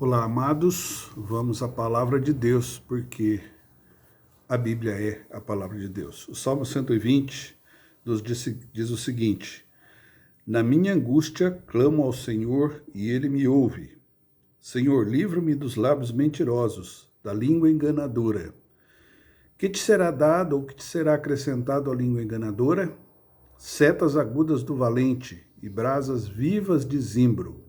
Olá, amados, vamos à palavra de Deus, porque a Bíblia é a palavra de Deus. O Salmo 120 diz o seguinte: Na minha angústia clamo ao Senhor e ele me ouve. Senhor, livra-me dos lábios mentirosos, da língua enganadora. Que te será dado ou que te será acrescentado à língua enganadora? Setas agudas do valente e brasas vivas de zimbro.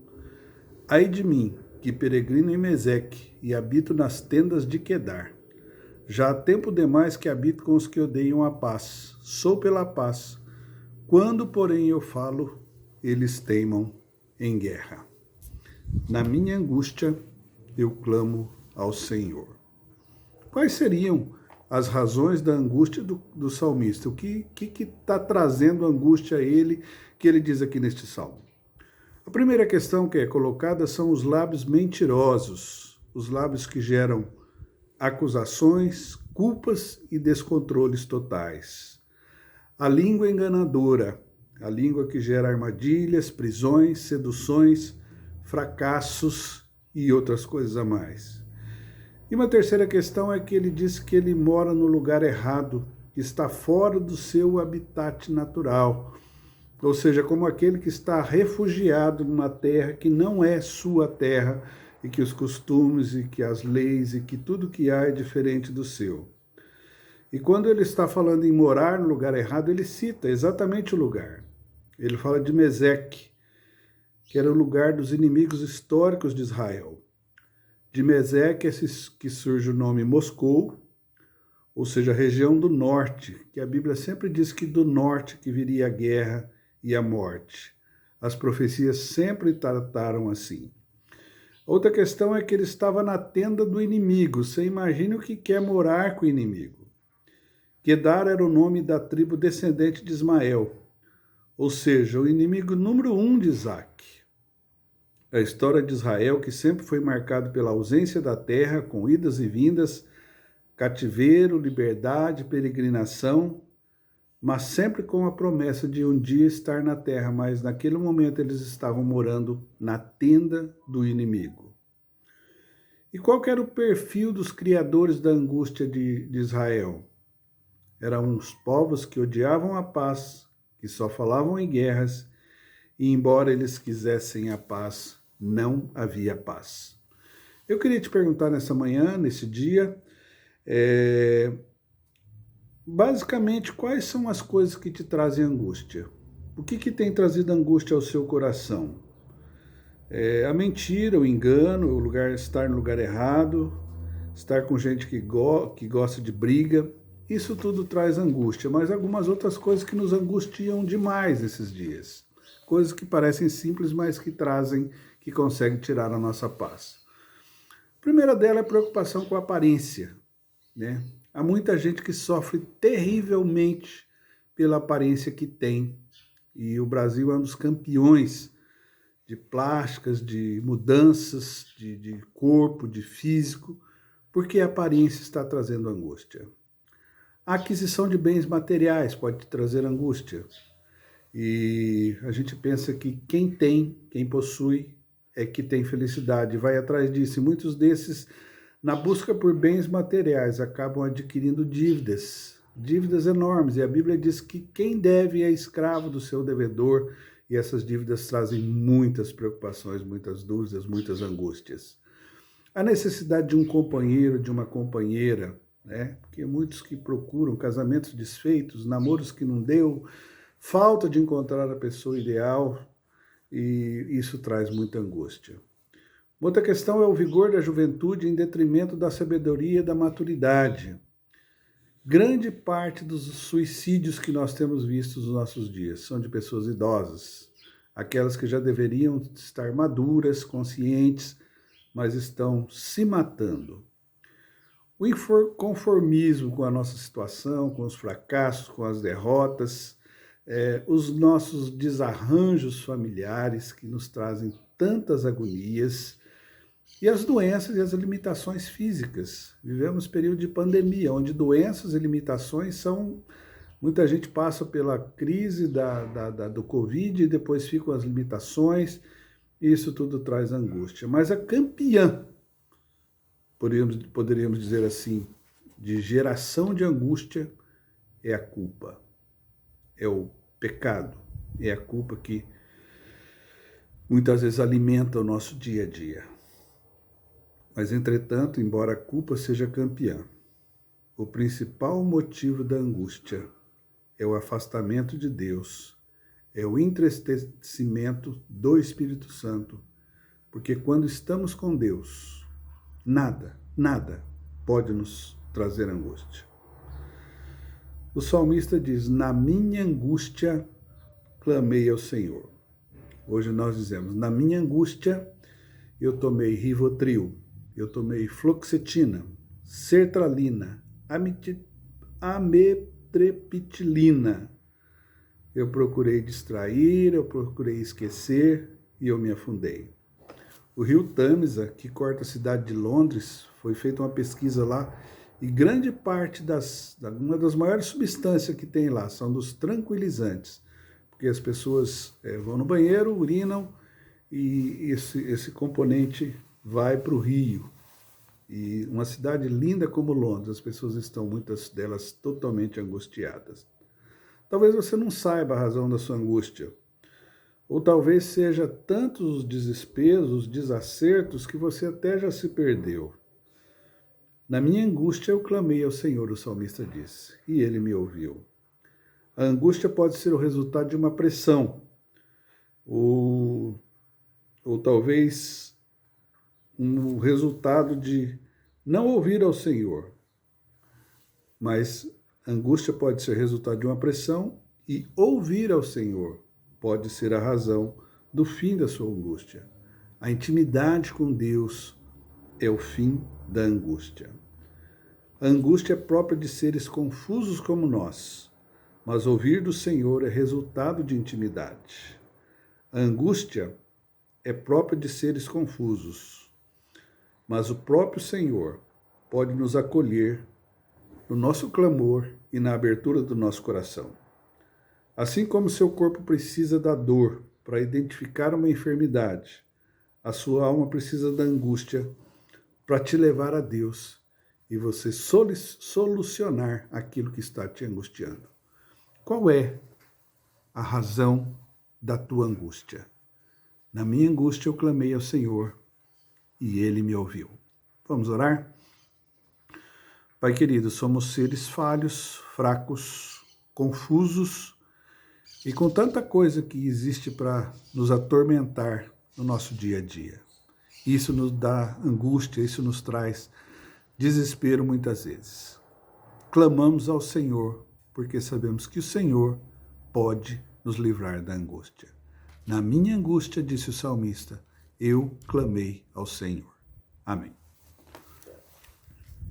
Ai de mim, que peregrino em Meseque e habito nas tendas de Quedar. Já há tempo demais que habito com os que odeiam a paz. Sou pela paz. Quando, porém, eu falo, eles teimam em guerra. Na minha angústia, eu clamo ao Senhor. Quais seriam as razões da angústia do salmista? O que está trazendo angústia a ele, que ele diz aqui neste salmo? A primeira questão que é colocada são os lábios mentirosos, os lábios que geram acusações, culpas e descontroles totais. A língua enganadora, a língua que gera armadilhas, prisões, seduções, fracassos e outras coisas a mais. E uma terceira questão é que ele diz que ele mora no lugar errado, que está fora do seu habitat natural. Ou seja, como aquele que está refugiado numa terra que não é sua terra e que os costumes e que as leis e que tudo que há é diferente do seu. E quando ele está falando em morar no lugar errado, ele cita exatamente o lugar. Ele fala de Meseque, que era o lugar dos inimigos históricos de Israel. De Meseque é que surge o nome Moscou, ou seja, a região do norte, que a Bíblia sempre diz que do norte que viria a guerra e a morte. As profecias sempre trataram assim. Outra questão é que ele estava na tenda do inimigo. Você imagina o que quer morar com o inimigo. Quedar era o nome da tribo descendente de Ismael, ou seja, o inimigo número 1 de Isaac. A história de Israel, que sempre foi marcado pela ausência da terra, com idas e vindas, cativeiro, liberdade, peregrinação, mas sempre com a promessa de um dia estar na terra, mas naquele momento eles estavam morando na tenda do inimigo. E qual que era o perfil dos criadores da angústia de Israel? Eram os povos que odiavam a paz, que só falavam em guerras, e embora eles quisessem a paz, não havia paz. Eu queria te perguntar nessa manhã, nesse dia, basicamente, quais são as coisas que te trazem angústia? O que tem trazido angústia ao seu coração? A mentira, o engano, estar no lugar errado, estar com gente que gosta de briga, isso tudo traz angústia, mas algumas outras coisas que nos angustiam demais nesses dias. Coisas que parecem simples, mas que conseguem tirar a nossa paz. A primeira dela é a preocupação com a aparência, né? Há muita gente que sofre terrivelmente pela aparência que tem. E o Brasil é um dos campeões de plásticas, de mudanças de corpo, de físico, porque a aparência está trazendo angústia. A aquisição de bens materiais pode te trazer angústia. E a gente pensa que quem possui, é que tem felicidade, vai atrás disso. E muitos desses, na busca por bens materiais, acabam adquirindo dívidas enormes. E a Bíblia diz que quem deve é escravo do seu devedor, e essas dívidas trazem muitas preocupações, muitas dúvidas, muitas angústias. A necessidade de um companheiro, de uma companheira, né? Porque muitos que procuram casamentos desfeitos, namoros que não deu, falta de encontrar a pessoa ideal, e isso traz muita angústia. Outra questão é o vigor da juventude em detrimento da sabedoria e da maturidade. Grande parte dos suicídios que nós temos visto nos nossos dias são de pessoas idosas, aquelas que já deveriam estar maduras, conscientes, mas estão se matando. O inconformismo com a nossa situação, com os fracassos, com as derrotas, os nossos desarranjos familiares que nos trazem tantas agonias, e as doenças e as limitações físicas. Vivemos período de pandemia, onde doenças e limitações são... Muita gente passa pela crise do Covid e depois ficam as limitações, Isso tudo traz angústia. Mas a campeã, poderíamos dizer assim, de geração de angústia é a culpa, é o pecado, é a culpa que muitas vezes alimenta o nosso dia a dia. Mas, entretanto, embora a culpa seja campeã, o principal motivo da angústia é o afastamento de Deus, é o entristecimento do Espírito Santo, porque quando estamos com Deus, nada pode nos trazer angústia. O salmista diz: na minha angústia clamei ao Senhor. Hoje nós dizemos: na minha angústia eu tomei Rivotril, eu tomei fluoxetina, sertralina, amitriptilina. Eu procurei distrair, eu procurei esquecer e eu me afundei. O rio Tâmisa, que corta a cidade de Londres, foi feita uma pesquisa lá e grande parte uma das maiores substâncias que tem lá são dos tranquilizantes, porque as pessoas vão no banheiro, urinam e esse componente vai para o rio. E uma cidade linda como Londres, as pessoas estão, muitas delas, totalmente angustiadas. Talvez você não saiba a razão da sua angústia. Ou talvez seja tantos os desesperos, os desacertos, que você até já se perdeu. Na minha angústia eu clamei ao Senhor, o salmista disse, e ele me ouviu. A angústia pode ser o resultado de uma pressão, ou talvez um resultado de não ouvir ao Senhor. Mas angústia pode ser resultado de uma pressão e ouvir ao Senhor pode ser a razão do fim da sua angústia. A intimidade com Deus é o fim da angústia. A angústia é própria de seres confusos como nós, mas ouvir do Senhor é resultado de intimidade. A angústia é própria de seres confusos, mas o próprio Senhor pode nos acolher no nosso clamor e na abertura do nosso coração. Assim como seu corpo precisa da dor para identificar uma enfermidade, a sua alma precisa da angústia para te levar a Deus e você solucionar aquilo que está te angustiando. Qual é a razão da tua angústia? Na minha angústia eu clamei ao Senhor e Ele me ouviu. Vamos orar? Pai querido, somos seres falhos, fracos, confusos e com tanta coisa que existe para nos atormentar no nosso dia a dia. Isso nos dá angústia, isso nos traz desespero muitas vezes. Clamamos ao Senhor, porque sabemos que o Senhor pode nos livrar da angústia. Na minha angústia, disse o salmista, eu clamei ao Senhor. Amém.